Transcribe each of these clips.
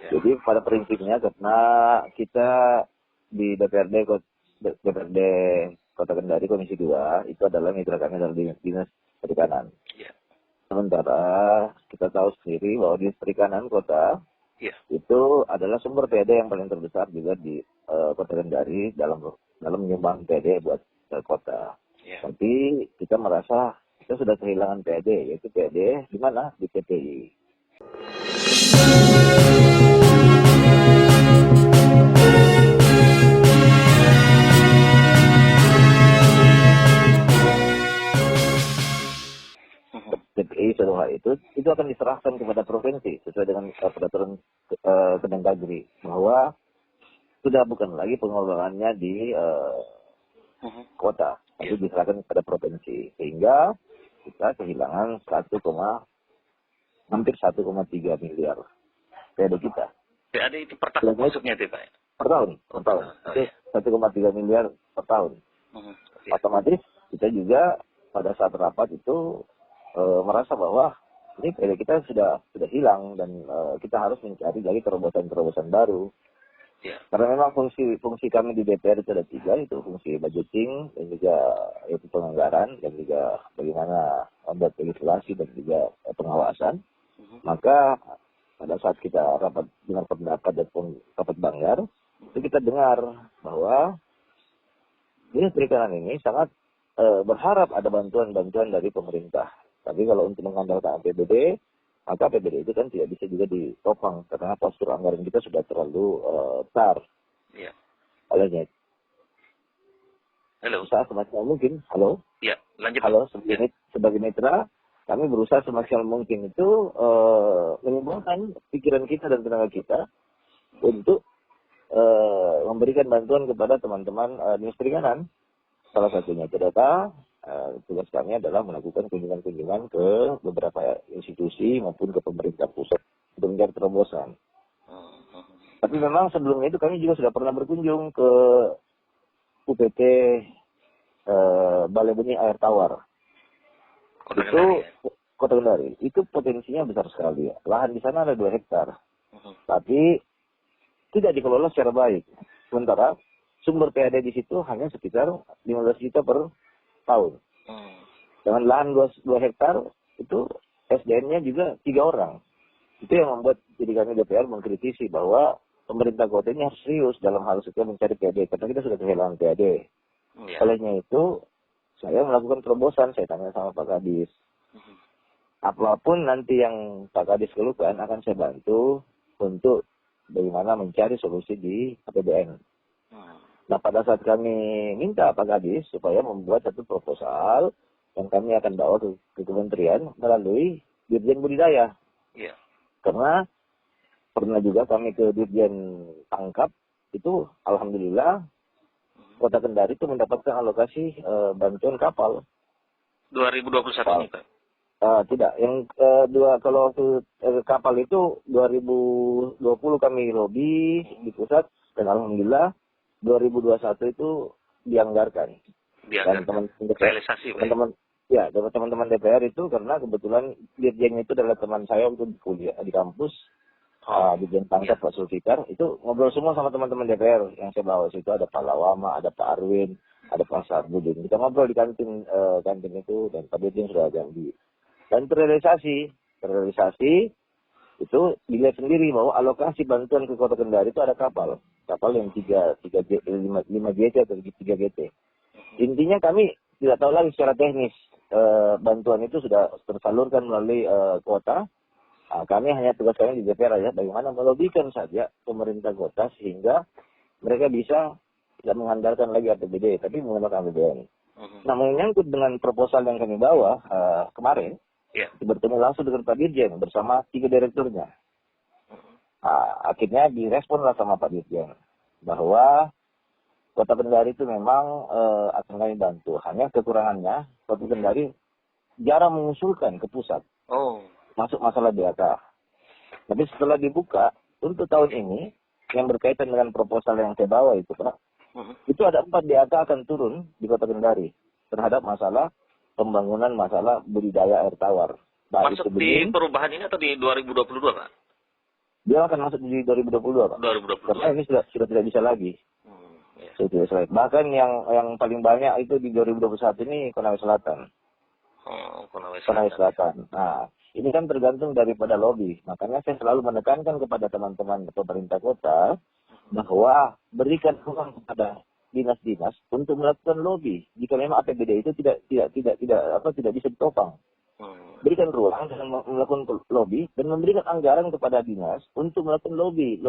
Ya. Jadi pada prinsipnya karena kita di DPRD Kota Kendari Komisi 2 itu adalah mitra kami dalam dinas perikanan. Ya. Sementara kita tahu sendiri bahwa dinas perikanan kota itu adalah sumber PD yang paling terbesar juga di Kota Kendari dalam menyumbang PD buat kota. Ya. Tapi kita merasa kita sudah kehilangan PD, yaitu PD di mana? Di PTI. PTI seluruh itu akan diserahkan kepada provinsi sesuai dengan peraturan Kemendagri bahwa sudah bukan lagi pengelolaannya di kota, tapi diserahkan kepada provinsi sehingga kita kehilangan hampir 1,3 miliar PAD kita. PAD itu per tahun maksudnya itu Pak? Per tahun. Itu 1,3 miliar per tahun. Otomatis kita juga pada saat rapat itu merasa bahwa ini PAD kita sudah hilang dan kita harus mencari lagi terobosan baru. Ya. Karena memang fungsi kami di DPR itu ada 3, itu fungsi budgeting dan juga yaitu penganggaran dan juga bagaimana membuat legislasi dan juga pengawasan. Maka pada saat kita rapat dengan pendapat dan rapat banggar, itu kita dengar bahwa dinas perikanan ini sangat berharap ada bantuan dari pemerintah. Tapi kalau untuk mengandalkan APBD, maka APBD itu kan tidak bisa juga ditopang karena postur anggaran kita sudah terlalu besar. Iya. Olehnya. Halo. Usaha semaksimal mungkin. Halo. Iya, lanjut. Halo, sebagai mitra, kami berusaha semaksimal mungkin itu menimbulkan pikiran kita dan tenaga kita untuk memberikan bantuan kepada teman-teman dinas perikanan. Salah satunya data. Tugas kami adalah melakukan kunjungan-kunjungan ke beberapa institusi maupun ke pemerintah pusat untuk mencari terobosan. Tapi memang sebelumnya itu kami juga sudah pernah berkunjung ke UPT Balai Benih Air Tawar. Kota Kendari. Itu potensinya besar sekali. Lahan di sana ada 2 hektar. Tapi tidak dikelola secara baik. Sementara sumber PAD di situ hanya sekitar 15 juta per tahun. Dengan lahan 2 hektar itu SDM-nya juga 3 orang. Itu yang membuat jadi kami DPR mengkritisi bahwa pemerintah kota ini harus serius dalam hal setiap mencari PAD karena kita sudah kehilangan PAD. Olehnya itu saya melakukan terobosan, saya tanya sama Pak Kadis. Apapun nanti yang Pak Kadis keluhkan akan saya bantu untuk bagaimana mencari solusi di APBN. Nah, pada saat kami minta Pak Kadis supaya membuat satu proposal yang kami akan bawa ke kementerian melalui Dirjen Budidaya. Yeah. Karena pernah juga kami ke Dirjen Tangkap, itu alhamdulillah Kota Kendari itu mendapatkan alokasi bantuan kapal. 2021 ini Pak? Tidak, yang kalau waktu kapal itu 2020 kami lobby di pusat dan alhamdulillah 2021 itu dianggarkan. Dan teman-teman DPR itu karena kebetulan dirjennya itu adalah teman saya waktu kuliah di kampus, Dirjen Tangkap Pak Sulfikar, itu ngobrol semua sama teman-teman DPR yang saya bawa. Situ ada Pak Lawama, ada Pak Arwin, ada Pak Sarbudin. Kita ngobrol di kantin itu dan Pak Dirjen sudah janji. Dan terrealisasi itu dilihat sendiri bahwa alokasi bantuan ke Kota Kendari itu ada kapal yang 5 GT atau 3 GT. Intinya kami tidak tahu lagi secara teknis bantuan itu sudah tersalurkan melalui kota. Kami hanya tugas kami di DPR aja bagaimana melobikan saja pemerintah kota sehingga mereka bisa tidak mengandalkan lagi APBD tapi menggunakan APBN. Nah, menyangkut dengan proposal yang kami bawa kemarin, bertemu langsung dengan Pak Dirjen bersama 3 direkturnya. Akhirnya diresponlah sama Pak Dirjen bahwa Kota Kendari itu memang akan kami bantu. Hanya kekurangannya Kota Kendari jarang mengusulkan ke pusat masuk masalah DAK. Tapi setelah dibuka untuk tahun ini yang berkaitan dengan proposal yang saya bawa itu Pak, itu ada 4 DAK akan turun di Kota Kendari terhadap masalah pembangunan masalah budidaya air tawar. Masuk di perubahan ini atau di 2022 Pak? Dia akan masuk di 2022, Pak. 2022. Karena ini sudah tidak bisa lagi. Ya. Sudah tidak bisa lagi. Bahkan yang paling banyak itu di 2021 ini Konawe Selatan. Konawe Konawe Selatan. Selatan. Nah, ini kan tergantung daripada lobby. Makanya saya selalu menekankan kepada teman-teman pemerintah kota bahwa berikan ruang kepada dinas-dinas untuk melakukan lobby. Jika memang APBD itu tidak bisa ditopang. Berikan ruang dengan melakukan lobby dan memberikan anggaran kepada dinas untuk melakukan lobby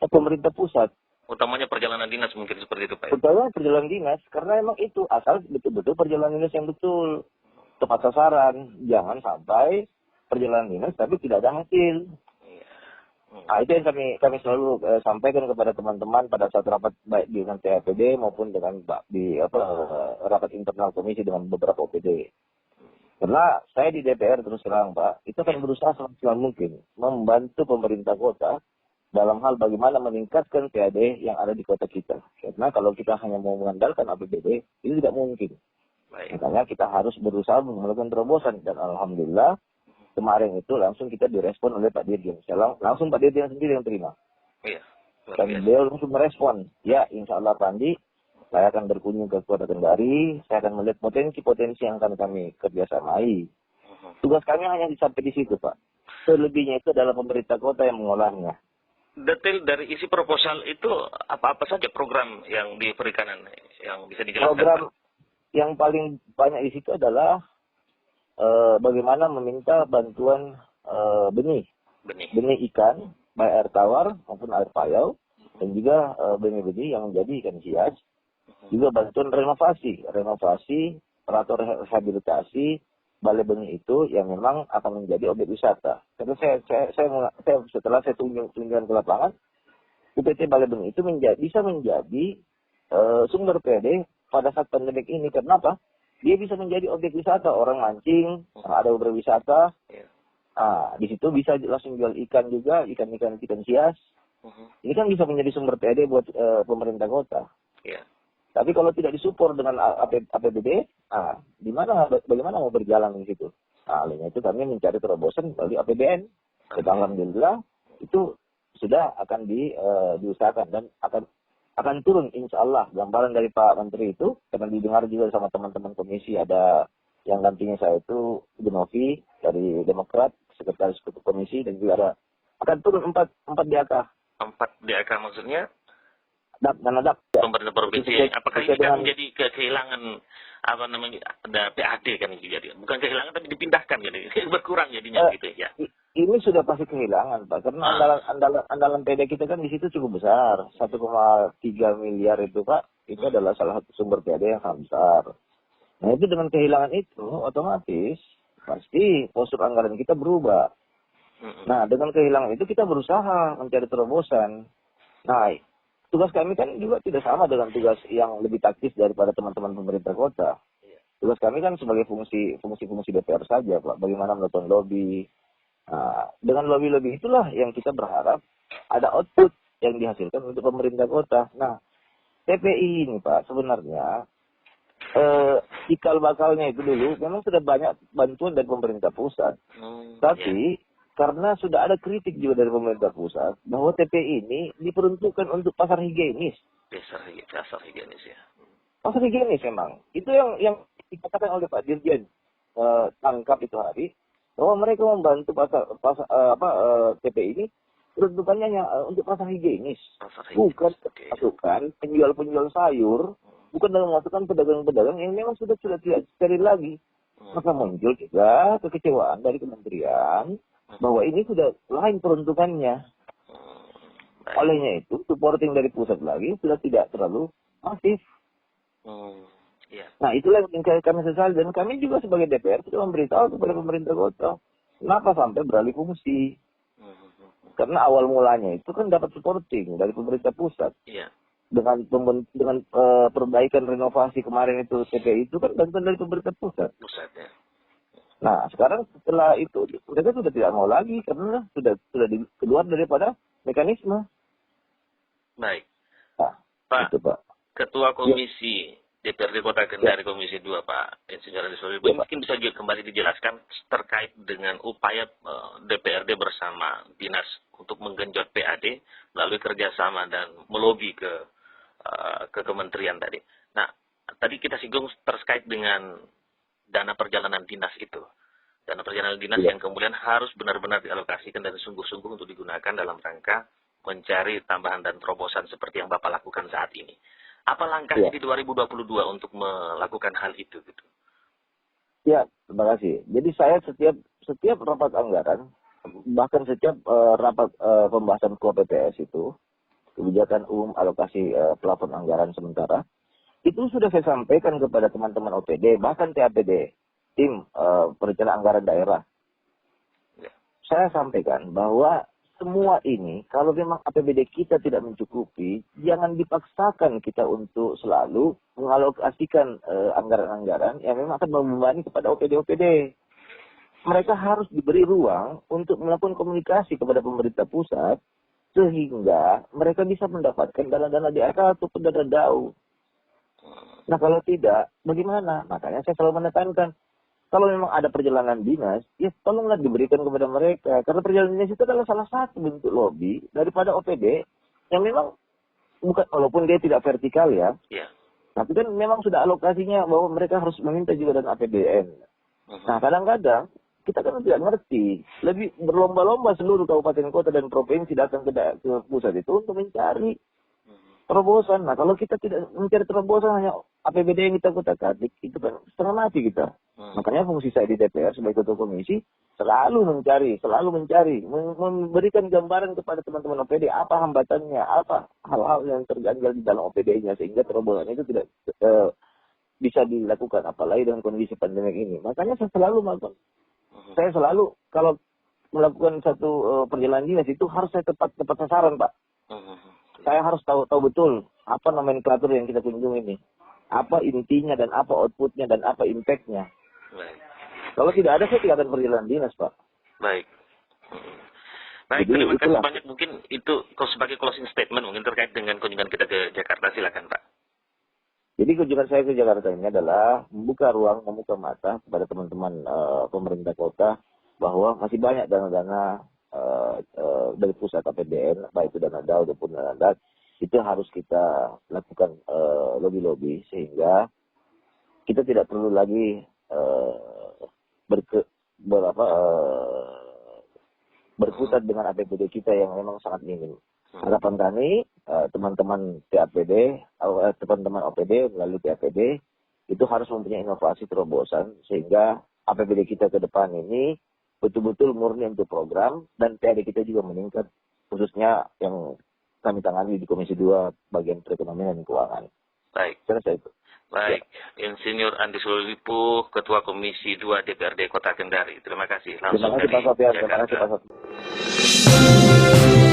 pemerintah pusat. Utamanya perjalanan dinas mungkin seperti itu, Pak. Utamanya perjalanan dinas, karena emang itu asal betul-betul perjalanan dinas yang betul, tepat sasaran. Jangan sampai perjalanan dinas tapi tidak ada hasil. Nah, itu yang kami selalu sampaikan kepada teman-teman pada saat rapat baik dengan TAPD maupun dengan rapat internal komisi dengan beberapa OPD. Karena saya di DPR terus terang, Pak, itu akan berusaha semaksimal mungkin membantu pemerintah kota dalam hal bagaimana meningkatkan PAD yang ada di kota kita. Karena kalau kita hanya mau mengandalkan APBD, itu tidak mungkin. Baik. Makanya kita harus berusaha melakukan terobosan. Dan alhamdulillah, kemarin itu langsung kita direspon oleh Pak Dirjen. Langsung Pak Dirjen sendiri yang terima. Iya. Dan beliau langsung merespon. Ya, insya Allah Pak Andi, saya akan berkunjung ke Kota Kendari, saya akan melihat potensi-potensi yang akan kami kerjasamai. Tugas kami hanya sampai di situ, Pak. Selebihnya itu adalah pemerintah kota yang mengolahnya. Detail dari isi proposal itu apa-apa saja program yang diberikan yang bisa dijelaskan? Program Pak? yang paling banyak di situ adalah bagaimana meminta bantuan benih ikan, baik air tawar maupun air payau, dan juga benih-benih yang menjadi ikan hias. Juga bantuan renovasi atau rehabilitasi balai benih itu yang memang akan menjadi objek wisata. Karena saya setelah saya tunjukkan ke lapangan, UPT balai benih itu bisa menjadi sumber PD pada saat pandemik ini. Kenapa? Dia bisa menjadi objek wisata, orang mancing, ada berwisata. Di situ bisa langsung jual ikan juga, ikan hias. Ini kan bisa menjadi sumber PD buat pemerintah kota. Yeah. Tapi kalau tidak disupport dengan APBD, bagaimana mau berjalan di situ? Olehnya itu kami mencari terobosan melalui APBN. Dan alhamdulillah itu sudah akan diusahakan dan akan turun insya Allah gambaran dari Pak Menteri itu, karena didengar juga sama teman-teman komisi, ada yang dampingi saya itu Genovi dari Demokrat, sekretaris komisi, dan juga ada akan turun 4 DAK. 4 DAK maksudnya? Pemerintah provinsi. Apakah ini kan menjadi kehilangan ada PAD kan itu jadi? Bukan kehilangan tapi dipindahkan jadi berkurang jadinya gitu ya. Ini sudah pasti kehilangan, Pak, karena andalan PD kita kan di situ cukup besar, 1,3 miliar itu, Pak, itu adalah salah satu sumber PD yang sangat besar. Nah, itu dengan kehilangan itu otomatis pasti postur anggaran kita berubah. Nah, dengan kehilangan itu kita berusaha mencari terobosan. Nah, tugas kami kan juga tidak sama dengan tugas yang lebih taktis daripada teman-teman pemerintah kota. Tugas kami kan sebagai fungsi DPR saja, Pak. Bagaimana melakukan lobby. Nah, dengan lobby-lobby itulah yang kita berharap ada output yang dihasilkan untuk pemerintah kota. Nah, TPI ini, Pak, sebenarnya cikal bakalnya itu dulu memang sudah banyak bantuan dari pemerintah pusat. Tapi karena sudah ada kritik juga dari pemerintah pusat bahwa TPI ini diperuntukkan untuk pasar higienis. Pasar higienis ya. Pasar higienis memang. Itu yang dikatakan oleh Pak Dirjen tangkap itu hari, bahwa mereka membantu TPI ini peruntukannya untuk pasar higienis. Bukan masukkan penjual-penjual sayur, bukan dalam masukkan pedagang-pedagang yang memang sudah tidak steril lagi. Maka muncul juga kekecewaan dari kementerian bahwa ini sudah lain peruntukannya. Olehnya itu, supporting dari pusat lagi sudah tidak terlalu masif. Nah, itulah yang kami sesali. Dan kami juga sebagai DPR sudah memberitahu kepada pemerintah kota, kenapa sampai beralih fungsi. Karena awal mulanya itu kan dapat supporting dari pemerintah pusat. Dengan perbaikan renovasi kemarin itu, TPI itu kan bantuan dari pemerintah pusat. Nah, sekarang setelah itu mereka sudah tidak mau lagi karena sudah keluar daripada mekanisme. Baik. Nah, Pak, itu, Pak. Ketua Komisi DPRD Kota Kendari Komisi 2 Pak Insinyur Andi Sulaiman, mungkin bisa juga kembali dijelaskan terkait dengan upaya DPRD bersama dinas untuk menggenjot PAD melalui kerjasama dan melobi ke kementerian tadi. Nah, tadi kita singgung terkait dengan dana perjalanan dinas itu. Dana perjalanan dinas yang kemudian harus benar-benar dialokasikan dan sungguh-sungguh untuk digunakan dalam rangka mencari tambahan dan terobosan seperti yang Bapak lakukan saat ini. Apa langkahnya di 2022 untuk melakukan hal itu gitu? Ya, terima kasih. Jadi saya setiap rapat anggaran, bahkan setiap rapat pembahasan KUHP itu, kebijakan umum alokasi plafon anggaran sementara, itu sudah saya sampaikan kepada teman-teman OPD, bahkan TAPD, tim perencanaan anggaran daerah. Saya sampaikan bahwa semua ini, kalau memang APBD kita tidak mencukupi, jangan dipaksakan kita untuk selalu mengalokasikan anggaran-anggaran yang memang akan membebani kepada OPD-OPD. Mereka harus diberi ruang untuk melakukan komunikasi kepada pemerintah pusat, sehingga mereka bisa mendapatkan dana-dana DAK ataupun dana DAU. Nah kalau tidak, bagaimana? Makanya saya selalu menekankan, kalau memang ada perjalanan dinas, ya tolonglah diberikan kepada mereka. Karena perjalanan dinas itu adalah salah satu bentuk lobby daripada OPD yang memang bukan, walaupun dia tidak vertikal ya, tapi kan memang sudah alokasinya bahwa mereka harus meminta juga dan APBN. Nah kadang-kadang kita kan tidak ngerti, lebih berlomba-lomba seluruh kabupaten kota dan provinsi datang ke pusat itu untuk mencari terobosan. Nah kalau kita tidak mencari terobosan, hanya APBD yang kita kutak-atik, itu kan setengah mati kita. Makanya fungsi saya di DPR sebagai ketua komisi selalu mencari, memberikan gambaran kepada teman-teman OPD apa hambatannya, apa hal-hal yang terganjal di dalam OPD-nya sehingga terobosan itu tidak bisa dilakukan, apalagi dengan kondisi pandemi ini. Makanya saya selalu melakukan, kalau melakukan satu perjalanan dinas itu harus saya tepat sasaran, Pak. Saya harus tahu betul apa nomenklatur yang kita kunjungi ini. Apa intinya dan apa outputnya dan apa impactnya. Baik. Kalau tidak ada, saya tidak akan perjalanan dinas, Pak. Baik. Baik, Jadi, terima kasih itulah banyak. Mungkin itu sebagai closing statement mungkin terkait dengan kunjungan kita ke Jakarta. Silakan, Pak. Jadi kunjungan saya ke Jakarta ini adalah membuka ruang, membuka mata kepada teman-teman pemerintah kota bahwa masih banyak dana-dana dari pusat APBN, baik itu dana DAU ataupun dana DAK, itu harus kita lakukan lobby-lobby sehingga kita tidak perlu lagi berkutat dengan APBD kita yang memang sangat minim. Harapan kami teman-teman TAPD, teman-teman OPD melalui TAPD itu harus mempunyai inovasi terobosan sehingga APBD kita ke depan ini betul-betul murni untuk program dan PAD kita juga meningkat, khususnya yang kami tangani di Komisi 2 bagian perekonomian dan keuangan. Baik. Saya itu. Baik, Insinyur Andi Sulaiman, Ketua Komisi 2 DPRD Kota Kendari. Terima kasih. Langsung Terima kasih Pak Sofian. Jakarta. Terima kasih Pak Sofian.